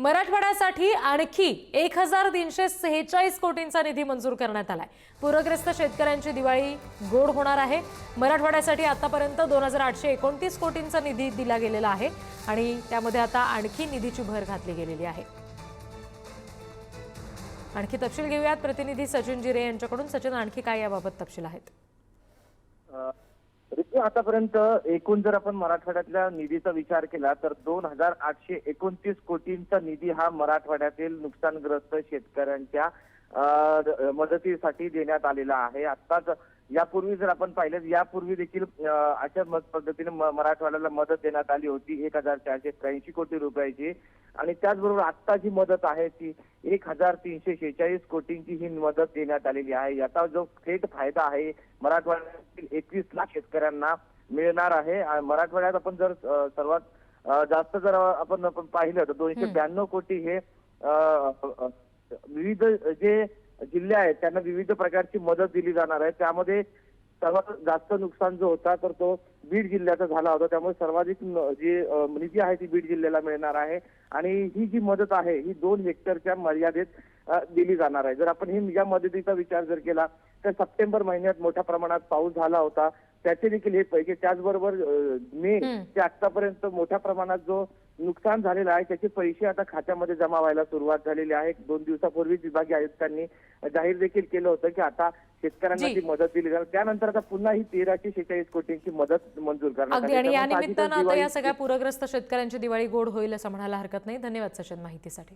मराठवाड्यासाठी आणखी 1346 कोटींचा निधी मंजूर करण्यात आलाय। पूरग्रस्त शेतकऱ्यांची दिवाळी गोड होणार आहे। मराठवाड्यासाठी आतापर्यंत 2829 कोटींचा निधी दिला गेलेला आहे आणि त्यामध्ये आता आणखी निधीची भर घातली गेलेली आहे। आणखी तपशील घेऊयात प्रतिनिधी सचिन जिरे यांच्याकडून। सचिन, आणखी काय याबाबत तपशील आहेत? आतापर्यंत एकूण जर आपण मराठवाड्यातल्या निधीचा विचार केला तर 2829 कोटींचा निधी हा मराठवाड्यातील नुकसानग्रस्त शेतकऱ्यांच्या मदतीसाठी देण्यात आलेला आहे। आताच यापूर्वी जर आपण पाहिलं, यापूर्वी देखील अशा पद्धतीने मराठवाड्याला मदत देण्यात आली होती 1483 कोटी रुपयाची। आणि त्याचबरोबर आता जी मदत आहे ती 1346 कोटींची ही मदत देण्यात आलेली आहे। याचा जो थेट फायदा आहे मराठवाड्यातील 21 लाख शेतकऱ्यांना मिळणार आहे। मराठवाड्यात आपण जर सर्वात जास्त जर आपण पाहिलं तर 292 कोटी हे विविध जे जिल्हे आहेत त्यांना विविध प्रकारची मदत दिली जाणार आहे। त्यामध्ये सर्वात जास्त नुकसान जो होता तर तो बीड जिल्ह्याचा झाला होता। त्यामुळे सर्वाधिक जी निधी आहे ती बीड जिल्ह्याला मिळणार आहे आणि ही जी मदत आहे ही 2 हेक्टरच्या मर्यादेत दिली जाणार आहे। जर आपण ही या मदतीचा विचार जर केला तर सप्टेंबर महिन्यात मोठ्या प्रमाणात पाऊस झाला होता, त्याचे देखील हे पैसे, त्याचबरोबर मे ते आतापर्यंत मोठ्या प्रमाणात जो नुकसान झालेलं आहे त्याचे पैसे आता खात्यामध्ये जमा व्हायला सुरुवात झालेली आहे। 2 दिवसापूर्वी विभागीय आयुक्तांनी जाहीर देखील केलं होतं की आता शेतकऱ्यांना ती मदत दिली जाईल। त्यानंतर आता पुन्हा ही 1346 कोटींची मदत मंजूर करण्यात आली आणि या निमित्तानं आता या सगळ्या पूरग्रस्त शेतकऱ्यांची दिवाळी गोड होईल असं म्हणायला हरकत नाही। धन्यवाद सचिन माहितीसाठी।